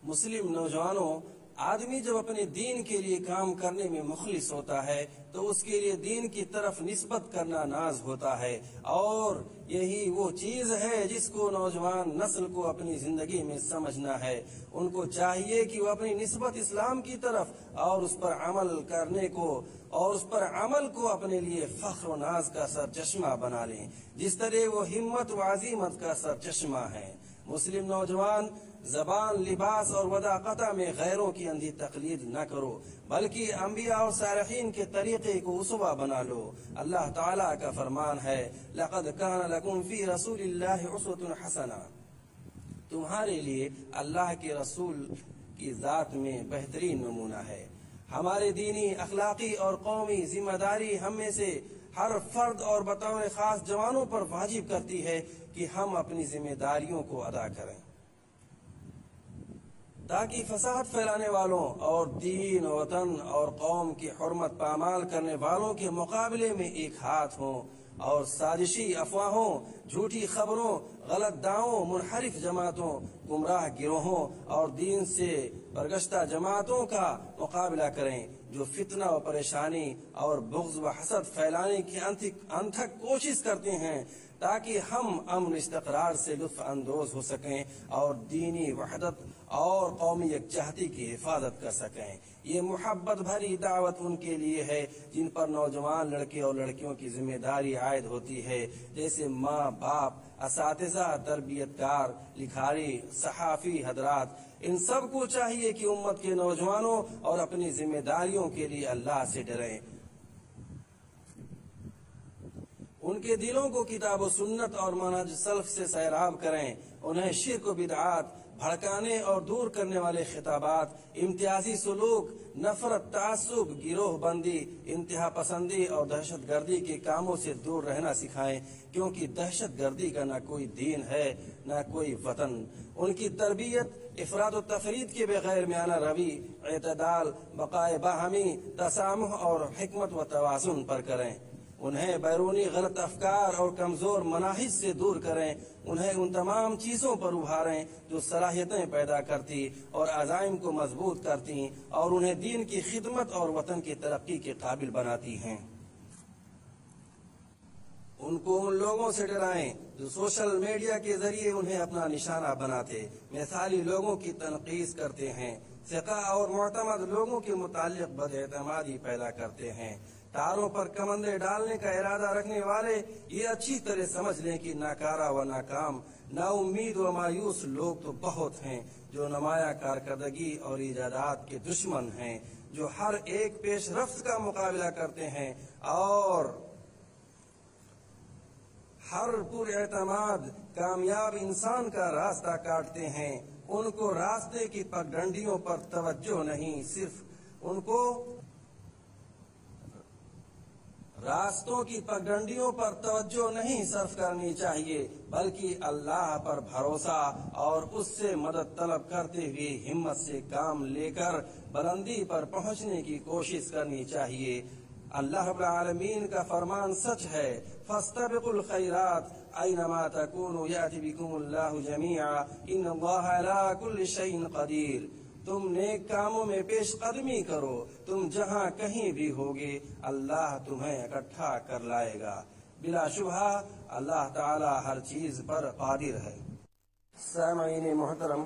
مسلم نوجوانوں، آدمی جب اپنے دین کے لیے کام کرنے میں مخلص ہوتا ہے تو اس کے لیے دین کی طرف نسبت کرنا ناز ہوتا ہے، اور یہی وہ چیز ہے جس کو نوجوان نسل کو اپنی زندگی میں سمجھنا ہے۔ ان کو چاہیے کہ وہ اپنی نسبت اسلام کی طرف اور اس پر عمل کو اپنے لیے فخر و ناز کا سرچشمہ بنا لیں، جس طرح وہ ہمت و عزیمت کا سرچشمہ ہے۔ مسلم نوجوان، زبان، لباس اور وداقتہ میں غیروں کی اندھی تقلید نہ کرو، بلکہ انبیاء اور صالحین کے طریقے کو اسوہ بنا لو۔ اللہ تعالیٰ کا فرمان ہے، لَقَدْ كَانَ لَكُمْ فِي رَسُولِ اللَّهِ أُسْوَةٌ حَسَنَةٌ، تمہارے لیے اللہ کے رسول کی ذات میں بہترین نمونہ ہے۔ ہمارے دینی، اخلاقی اور قومی ذمہ داری ہم میں سے ہر فرد اور بطور خاص جوانوں پر واجب کرتی ہے کہ ہم اپنی ذمہ داریوں کو ادا کریں، تاکہ فساد پھیلانے والوں اور دین، وطن اور قوم کی حرمت پامال کرنے والوں کے مقابلے میں ایک ہاتھ ہوں اور سازشی افواہوں، جھوٹی خبروں، غلط دعووں، منحرف جماعتوں، گمراہ گروہوں اور دین سے برگشتہ جماعتوں کا مقابلہ کریں جو فتنہ و پریشانی اور بغض و حسد پھیلانے کی انتھک کوشش کرتے ہیں تاکہ ہم امن استقرار سے لطف اندوز ہو سکیں اور دینی وحدت اور قومی یکجہتی کی حفاظت کر سکیں۔ یہ محبت بھری دعوت ان کے لیے ہے جن پر نوجوان لڑکے اور لڑکیوں کی ذمہ داری عائد ہوتی ہے، جیسے ماں باپ، اساتذہ، تربیت کار، لکھاری، صحافی حضرات۔ ان سب کو چاہیے کہ امت کے نوجوانوں اور اپنی ذمہ داریوں کے لیے اللہ سے ڈریں، ان کے دلوں کو کتاب و سنت اور منہج سلف سے سیراب کریں، انہیں شرک و بدعات، بھڑکانے اور دور کرنے والے خطابات، امتیازی سلوک، نفرت، تعصب، گروہ بندی، انتہا پسندی اور دہشت گردی کے کاموں سے دور رہنا سکھائیں، کیونکہ دہشت گردی کا نہ کوئی دین ہے نہ کوئی وطن۔ ان کی تربیت افراد و تفرید کے بغیر میانہ روی، اعتدال، بقائے باہمی، تسامح اور حکمت و توازن پر کریں۔ انہیں بیرونی غلط افکار اور کمزور مناہج سے دور کریں، انہیں ان تمام چیزوں پر ابھاریں جو صلاحیتیں پیدا کرتی اور عزائم کو مضبوط کرتی اور انہیں دین کی خدمت اور وطن کی ترقی کے قابل بناتی ہیں۔ ان کو ان لوگوں سے ڈرائیں جو سوشل میڈیا کے ذریعے انہیں اپنا نشانہ بناتے، مثالی لوگوں کی تنقید کرتے ہیں، ثقہ اور معتمد لوگوں کے متعلق بد اعتمادی پیدا کرتے ہیں۔ تاروں پر کمندے ڈالنے کا ارادہ رکھنے والے یہ اچھی طرح سمجھ لیں کہ ناکارہ و ناکام، نا امید و مایوس لوگ تو بہت ہیں جو نمایاں کارکردگی اور ایجادات کے دشمن ہیں، جو ہر ایک پیش رفت کا مقابلہ کرتے ہیں اور ہر پر اعتماد کامیاب انسان کا راستہ کاٹتے ہیں۔ ان کو راستے کی پگڈنڈیوں پر توجہ نہیں، صرف ان کو راستوں کی پگڈنڈیوں پر توجہ نہیں صرف کرنی چاہیے، بلکہ اللہ پر بھروسہ اور اس سے مدد طلب کرتے ہوئے ہمت سے کام لے کر بلندی پر پہنچنے کی کوشش کرنی چاہیے۔ اللہ رب العالمین کا فرمان سچ ہے، فاستبقوا الخیرات اینما تکونوا یأتی بکم اللہ جمیعا ان اللہ علی کل شیء قدیر۔ تم نیک کاموں میں پیش قدمی کرو، تم جہاں کہیں بھی ہوگے اللہ تمہیں اکٹھا کر لائے گا، بلا شبہ اللہ تعالی ہر چیز پر قادر ہے۔ سامعین محترم،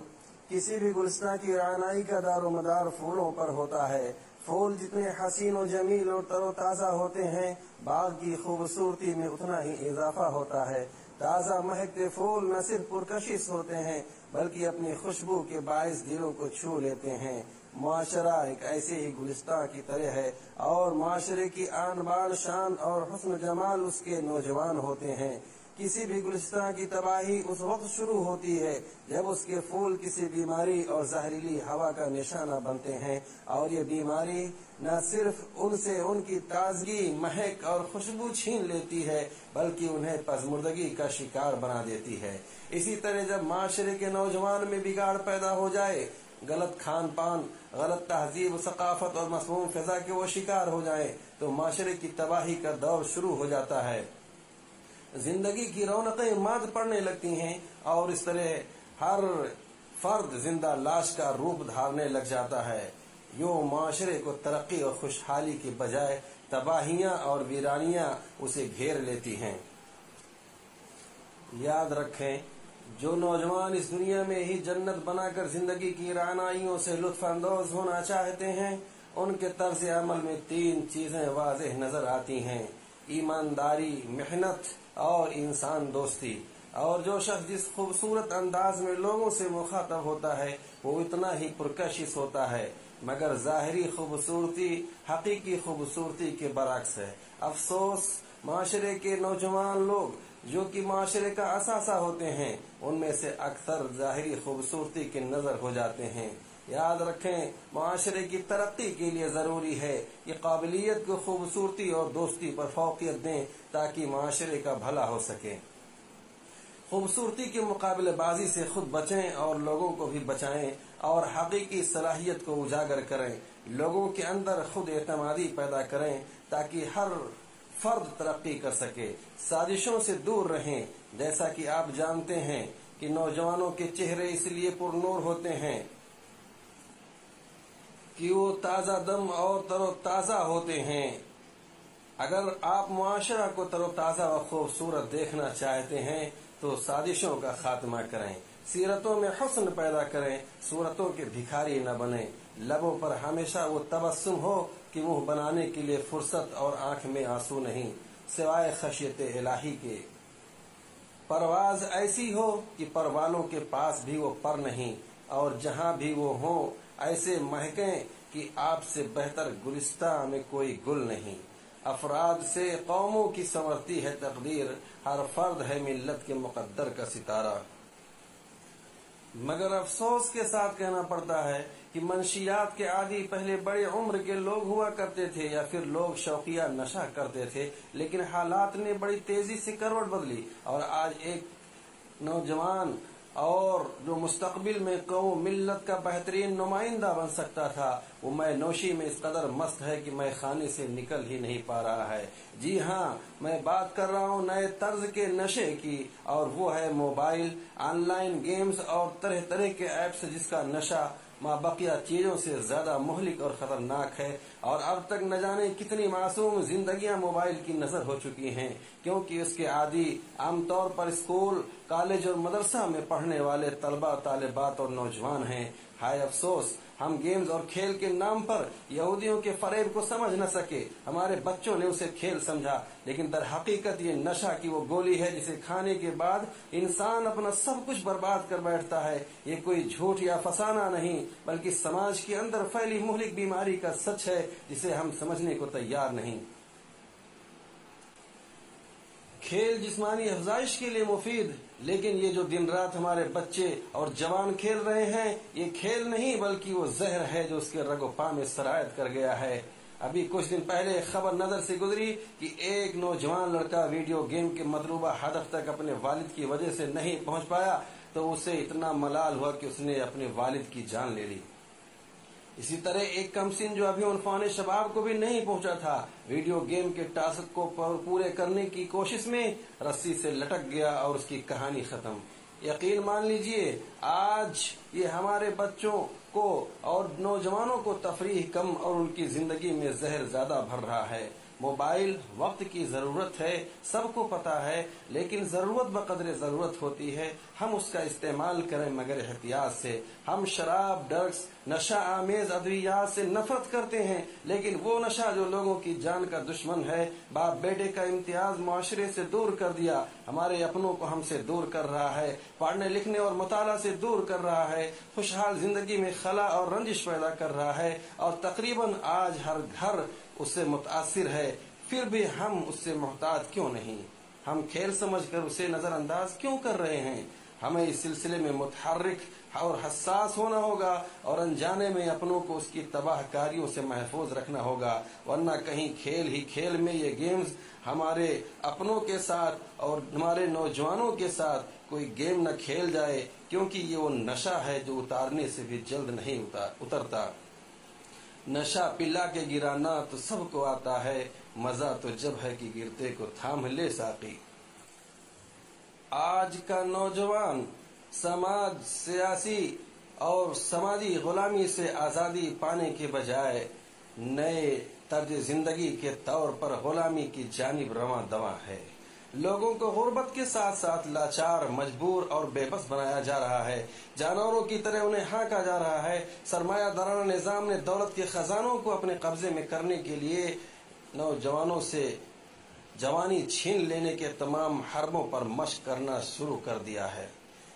کسی بھی گلستان کی رعنائی کا دار و مدار پھولوں پر ہوتا ہے۔ پھول جتنے حسین و جمیل اور تر و تازہ ہوتے ہیں، باغ کی خوبصورتی میں اتنا ہی اضافہ ہوتا ہے۔ تازہ مہکتے پھول نہ صرف پرکشش ہوتے ہیں بلکہ اپنی خوشبو کے باعث دلوں کو چھو لیتے ہیں۔ معاشرہ ایک ایسے ہی گلستان کی طرح ہے اور معاشرے کی آن بان شان اور حسن جمال اس کے نوجوان ہوتے ہیں۔ کسی بھی گلستان کی تباہی اس وقت شروع ہوتی ہے جب اس کے پھول کسی بیماری اور زہریلی ہوا کا نشانہ بنتے ہیں، اور یہ بیماری نہ صرف ان سے ان کی تازگی، مہک اور خوشبو چھین لیتی ہے بلکہ انہیں پژمردگی کا شکار بنا دیتی ہے۔ اسی طرح جب معاشرے کے نوجوان میں بگاڑ پیدا ہو جائے، غلط کھان پان، غلط تہذیب و ثقافت اور مسموم فضا کے وہ شکار ہو جائیں تو معاشرے کی تباہی کا دور شروع ہو جاتا ہے۔ زندگی کی رونقیں ماند پڑنے لگتی ہیں اور اس طرح ہر فرد زندہ لاش کا روپ دھارنے لگ جاتا ہے۔ یوں معاشرے کو ترقی اور خوشحالی کے بجائے تباہیاں اور ویرانیاں اسے گھیر لیتی ہیں۔ یاد رکھیں، جو نوجوان اس دنیا میں ہی جنت بنا کر زندگی کی رعنائیوں سے لطف اندوز ہونا چاہتے ہیں، ان کے طرز عمل میں 3 چیزیں واضح نظر آتی ہیں: ایمانداری، محنت اور انسان دوستی۔ اور جو شخص جس خوبصورت انداز میں لوگوں سے مخاطب ہوتا ہے وہ اتنا ہی پرکشش ہوتا ہے، مگر ظاہری خوبصورتی حقیقی خوبصورتی کے برعکس ہے۔ افسوس، معاشرے کے نوجوان لوگ جو کہ معاشرے کا اثاثہ ہوتے ہیں، ان میں سے اکثر ظاہری خوبصورتی کے نظر ہو جاتے ہیں۔ یاد رکھیں، معاشرے کی ترقی کے لیے ضروری ہے کہ قابلیت کو خوبصورتی اور دوستی پر فوقیت دیں تاکہ معاشرے کا بھلا ہو سکے۔ خوبصورتی کے مقابلے بازی سے خود بچیں اور لوگوں کو بھی بچائیں، اور حقیقی صلاحیت کو اجاگر کریں۔ لوگوں کے اندر خود اعتمادی پیدا کریں تاکہ ہر فرد ترقی کر سکے۔ سازشوں سے دور رہیں، جیسا کہ آپ جانتے ہیں کہ نوجوانوں کے چہرے اس لیے پر نور ہوتے ہیں کہ وہ تازہ دم اور تر و تازہ ہوتے ہیں۔ اگر آپ معاشرہ کو تر و تازہ و خوبصورت دیکھنا چاہتے ہیں تو سازشوں کا خاتمہ کریں، سیرتوں میں حسن پیدا کریں، صورتوں کے بھکاری نہ بنیں، لبوں پر ہمیشہ وہ تبسم ہو کہ منہ بنانے کے لیے فرصت اور آنکھ میں آنسو نہیں سوائے خشیت الہی کے، پرواز ایسی ہو کہ پر والوں کے پاس بھی وہ پر نہیں، اور جہاں بھی وہ ہوں ایسے مہکیں کہ آپ سے بہتر گلستان میں کوئی گل نہیں۔ افراد سے قوموں کی سنورتی ہے تقدیر، ہر فرد ہے ملت کے مقدر کا ستارہ۔ مگر افسوس کے ساتھ کہنا پڑتا ہے کہ منشیات کے عادی پہلے بڑے عمر کے لوگ ہوا کرتے تھے یا پھر لوگ شوقیہ نشہ کرتے تھے، لیکن حالات نے بڑی تیزی سے کروٹ بدلی اور آج ایک نوجوان اور جو مستقبل میں قوم ملت کا بہترین نمائندہ بن سکتا تھا، وہ میں نوشی میں اس قدر مست ہے کہ میں خانے سے نکل ہی نہیں پا رہا ہے۔ جی ہاں، میں بات کر رہا ہوں نئے طرز کے نشے کی، اور وہ ہے موبائل، آن لائن گیمز اور طرح طرح کے ایپس، جس کا نشہ مابقیہ چیزوں سے زیادہ مہلک اور خطرناک ہے، اور اب تک نہ جانے کتنی معصوم زندگیاں موبائل کی نظر ہو چکی ہیں، کیونکہ اس کے عادی عام طور پر اسکول، کالج اور مدرسہ میں پڑھنے والے طلبہ، طالبات اور نوجوان ہیں۔ ہائے افسوس، ہم گیمز اور کھیل کے نام پر یہودیوں کے فریب کو سمجھ نہ سکے۔ ہمارے بچوں نے اسے کھیل سمجھا، لیکن در حقیقت یہ نشہ کی وہ گولی ہے جسے کھانے کے بعد انسان اپنا سب کچھ برباد کر بیٹھتا ہے۔ یہ کوئی جھوٹ یا فسانہ نہیں، بلکہ سماج کے اندر پھیلی مہلک بیماری کا سچ ہے جسے ہم سمجھنے کو تیار نہیں۔ کھیل جسمانی افزائش کے لیے مفید، لیکن یہ جو دن رات ہمارے بچے اور جوان کھیل رہے ہیں، یہ کھیل نہیں بلکہ وہ زہر ہے جو اس کے رگ و پا میں سرایت کر گیا ہے۔ ابھی کچھ دن پہلے خبر نظر سے گزری کہ ایک نوجوان لڑکا ویڈیو گیم کے مطلوبہ ہدف تک اپنے والد کی وجہ سے نہیں پہنچ پایا تو اسے اتنا ملال ہوا کہ اس نے اپنے والد کی جان لے لی۔ اسی طرح ایک کم سن جو ابھی عنفوان شباب کو بھی نہیں پہنچا تھا، ویڈیو گیم کے ٹاسک کو پورے کرنے کی کوشش میں رسی سے لٹک گیا اور اس کی کہانی ختم۔ یقین مان لیجئے، آج یہ ہمارے بچوں کو اور نوجوانوں کو تفریح کم اور ان کی زندگی میں زہر زیادہ بھر رہا ہے۔ موبائل وقت کی ضرورت ہے، سب کو پتا ہے، لیکن ضرورت بقدر ضرورت ہوتی ہے۔ ہم اس کا استعمال کریں مگر احتیاط سے۔ ہم شراب، ڈرگس، نشہ آمیز ادویات سے نفرت کرتے ہیں، لیکن وہ نشہ جو لوگوں کی جان کا دشمن ہے، باپ بیٹے کا امتیاز معاشرے سے دور کر دیا، ہمارے اپنوں کو ہم سے دور کر رہا ہے، پڑھنے لکھنے اور مطالعہ سے دور کر رہا ہے، خوشحال زندگی میں خلا اور رنجش پیدا کر رہا ہے، اور تقریباً آج ہر گھر اس سے متاثر ہے۔ پھر بھی ہم اس سے محتاط کیوں نہیں؟ ہم کھیل سمجھ کر اسے نظر انداز کیوں کر رہے ہیں؟ ہمیں اس سلسلے میں متحرک اور حساس ہونا ہوگا اور انجانے میں اپنوں کو اس کی تباہ کاریوں سے محفوظ رکھنا ہوگا، ورنہ کہیں کھیل ہی کھیل میں یہ گیمز ہمارے اپنوں کے ساتھ اور ہمارے نوجوانوں کے ساتھ کوئی گیم نہ کھیل جائے، کیونکہ یہ وہ نشہ ہے جو اتارنے سے بھی جلد نہیں اترتا۔ نشہ پلا کے گرانا تو سب کو آتا ہے، مزہ تو جب ہے کہ گرتے کو تھام لے ساقی۔ آج کا نوجوان سماج، سیاسی اور سماجی غلامی سے آزادی پانے کے بجائے نئے طرز زندگی کے طور پر غلامی کی جانب رواں دواں ہے۔ لوگوں کو غربت کے ساتھ ساتھ لاچار، مجبور اور بے بس بنایا جا رہا ہے، جانوروں کی طرح انہیں ہانکا جا رہا ہے۔ سرمایہ دارانہ نظام نے دولت کے خزانوں کو اپنے قبضے میں کرنے کے لیے نوجوانوں سے جوانی چھین لینے کے تمام حربوں پر مشق کرنا شروع کر دیا ہے،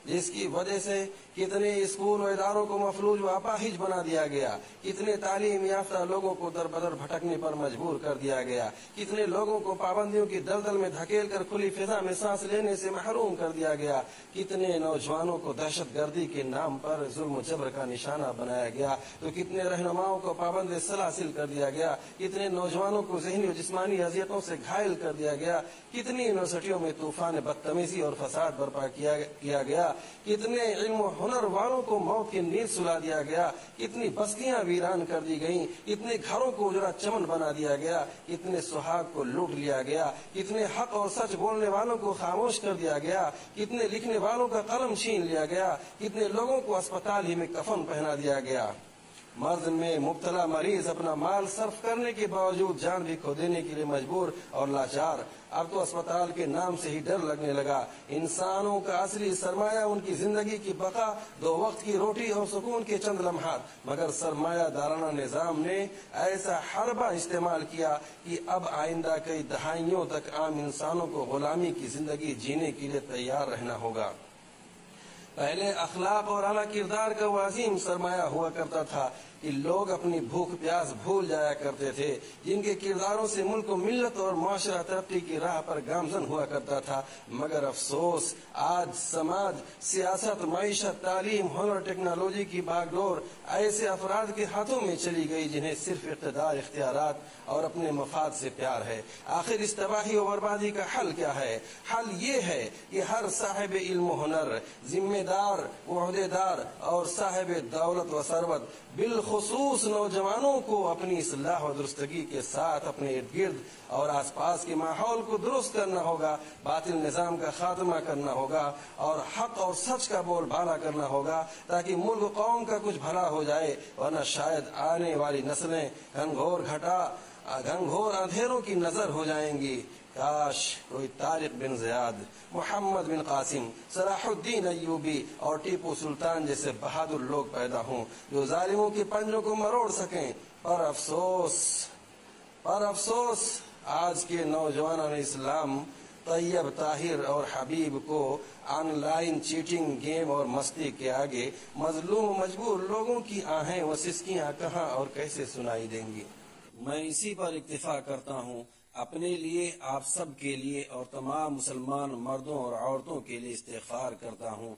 جس کی وجہ سے کتنے اسکول و اداروں کو مفلوج و اپاہج بنا دیا گیا، کتنے تعلیم یافتہ لوگوں کو در بدر بھٹکنے پر مجبور کر دیا گیا، کتنے لوگوں کو پابندیوں کی دلدل میں دھکیل کر کھلی فضا میں سانس لینے سے محروم کر دیا گیا، کتنے نوجوانوں کو دہشت گردی کے نام پر ظلم و جبر کا نشانہ بنایا گیا، تو کتنے رہنماؤں کو پابند سلاسل کر دیا گیا، کتنے نوجوانوں کو ذہنی و جسمانی اذیتوں سے گھائل کر دیا گیا، کتنی یونیورسٹیوں میں طوفان بدتمیزی اور فساد برپا کیا گیا، کتنے علم و ہنر والوں کو موت کی نیند سلا دیا گیا، کتنی بستیاں ویران کر دی گئیں، کتنے گھروں کو اجڑا چمن بنا دیا گیا، کتنے سہاگ کو لوٹ لیا گیا، کتنے حق اور سچ بولنے والوں کو خاموش کر دیا گیا، کتنے لکھنے والوں کا قلم چھین لیا گیا، کتنے لوگوں کو اسپتال ہی میں کفن پہنا دیا گیا۔ مرض میں مبتلا مریض اپنا مال صرف کرنے کے باوجود جان بھی کھو دینے کے لیے مجبور اور لاچار۔ اب تو اسپتال کے نام سے ہی ڈر لگنے لگا۔ انسانوں کا اصلی سرمایہ ان کی زندگی کی بقا، 2 وقت کی روٹی اور سکون کے چند لمحات، مگر سرمایہ دارانہ نظام نے ایسا حربہ استعمال کیا کہ اب آئندہ کئی دہائیوں تک عام انسانوں کو غلامی کی زندگی جینے کے لیے تیار رہنا ہوگا۔ پہلے اخلاق اور اعلیٰ کردار کا وہ عظیم سرمایہ ہوا کرتا تھا کہ لوگ اپنی بھوک پیاس بھول جایا کرتے تھے، جن کے کرداروں سے ملک و ملت اور معاشرہ ترقی کی راہ پر گامزن ہوا کرتا تھا۔ مگر افسوس، آج سماج، سیاست، معیشت، تعلیم، ہنر، ٹیکنالوجی کی باغ ڈور ایسے افراد کے ہاتھوں میں چلی گئی جنہیں صرف اقتدار، اختیارات اور اپنے مفاد سے پیار ہے۔ آخر اس تباہی و بربادی کا حل کیا ہے؟ حل یہ ہے کہ ہر صاحب علم و ہنر، ذمہ دار، عہدیدار اور صاحب دولت و ثروت، بالخصوص نوجوانوں کو اپنی اصلاح و درستگی کے ساتھ اپنے ارد گرد اور آس پاس کے ماحول کو درست کرنا ہوگا، باطل نظام کا خاتمہ کرنا ہوگا اور حق اور سچ کا بول بالا کرنا ہوگا، تاکہ ملک و قوم کا کچھ بھلا ہو جائے، ورنہ شاید آنے والی نسلیں گھنگھور اندھیروں کی نظر ہو جائیں گی۔ کاش کوئی طارق بن زیاد، محمد بن قاسم، صلاح الدین ایوبی اور ٹیپو سلطان جیسے بہادر لوگ پیدا ہوں جو ظالموں کے پنجوں کو مروڑ سکیں، پر افسوس آج کے نوجوانان اسلام طیب، طاہر اور حبیب کو آن لائن چیٹنگ، گیم اور مستی کے آگے مظلوم و مجبور لوگوں کی آہیں و سسکیاں کہاں اور کیسے سنائی دیں گی۔ میں اسی پر اکتفا کرتا ہوں، اپنے لیے، آپ سب کے لیے اور تمام مسلمان مردوں اور عورتوں کے لیے استغفار کرتا ہوں۔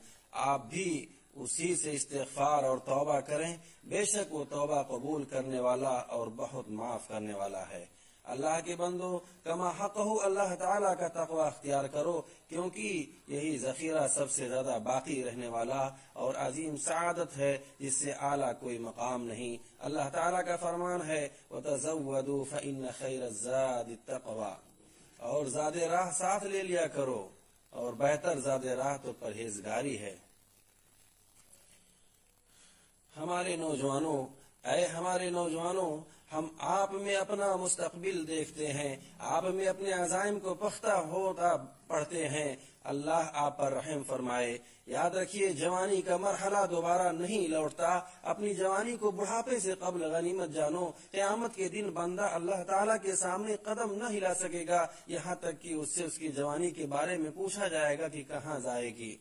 آپ بھی اسی سے استغفار اور توبہ کریں، بے شک وہ توبہ قبول کرنے والا اور بہت معاف کرنے والا ہے۔ اللہ کے بندو، کما حقہ اللہ تعالیٰ کا تقوی اختیار کرو، کیونکہ یہی ذخیرہ سب سے زیادہ باقی رہنے والا اور عظیم سعادت ہے جس سے اعلیٰ کوئی مقام نہیں۔ اللہ تعالیٰ کا فرمان ہے وَتَزَوَّدُوا فَإِنَّ خَيْرَ الزَّادِ التَّقْوَىٰ، اور زاد راہ ساتھ لے لیا کرو، اور بہتر زاد راہ تو پرہیزگاری ہے۔ ہمارے نوجوانوں، ہم آپ میں اپنا مستقبل دیکھتے ہیں، آپ میں اپنے عزائم کو پختہ ہوتا پڑھتے ہیں۔ اللہ آپ پر رحم فرمائے۔ یاد رکھیے، جوانی کا مرحلہ دوبارہ نہیں لوٹتا۔ اپنی جوانی کو بڑھاپے سے قبل غنیمت جانو۔ قیامت کے دن بندہ اللہ تعالیٰ کے سامنے قدم نہ ہلا سکے گا، یہاں تک کہ اس سے اس کی جوانی کے بارے میں پوچھا جائے گا کہ کہاں جائے گی۔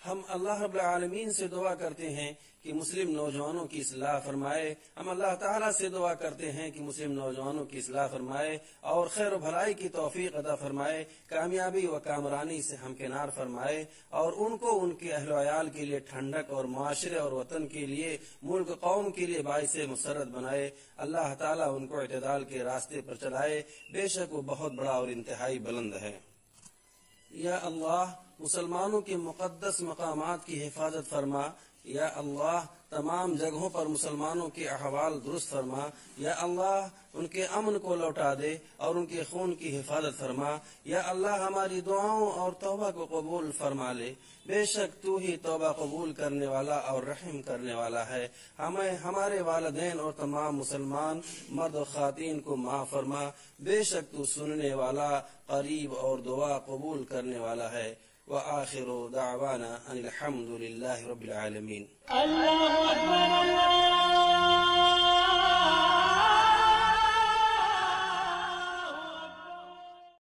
ہم اللہ رب العالمین سے دعا کرتے ہیں کہ مسلم نوجوانوں کی اصلاح فرمائے۔ ہم اللہ تعالیٰ سے دعا کرتے ہیں کہ مسلم نوجوانوں کی اصلاح فرمائے اور خیر و بھلائی کی توفیق عطا فرمائے، کامیابی و کامرانی سے ہمکنار فرمائے، اور ان کو ان کے اہل و عیال کے لیے ٹھنڈک اور معاشرے اور وطن کے لیے، ملک قوم کے لیے باعث مسرت بنائے۔ اللہ تعالیٰ ان کو اعتدال کے راستے پر چلائے، بے شک وہ بہت بڑا اور انتہائی بلند ہے۔ یا اللہ، مسلمانوں کے مقدس مقامات کی حفاظت فرما۔ یا اللہ، تمام جگہوں پر مسلمانوں کے احوال درست فرما۔ یا اللہ، ان کے امن کو لوٹا دے اور ان کے خون کی حفاظت فرما۔ یا اللہ، ہماری دعاؤں اور توبہ کو قبول فرما لے، بے شک تو ہی توبہ قبول کرنے والا اور رحم کرنے والا ہے۔ ہمیں، ہمارے والدین اور تمام مسلمان مرد و خواتین کو معاف فرما، بے شک تو سننے والا، قریب اور دعا قبول کرنے والا ہے۔ وآخر دعوانا ان الحمد للہ رب العالمین۔ اللہ اکبر، اللہ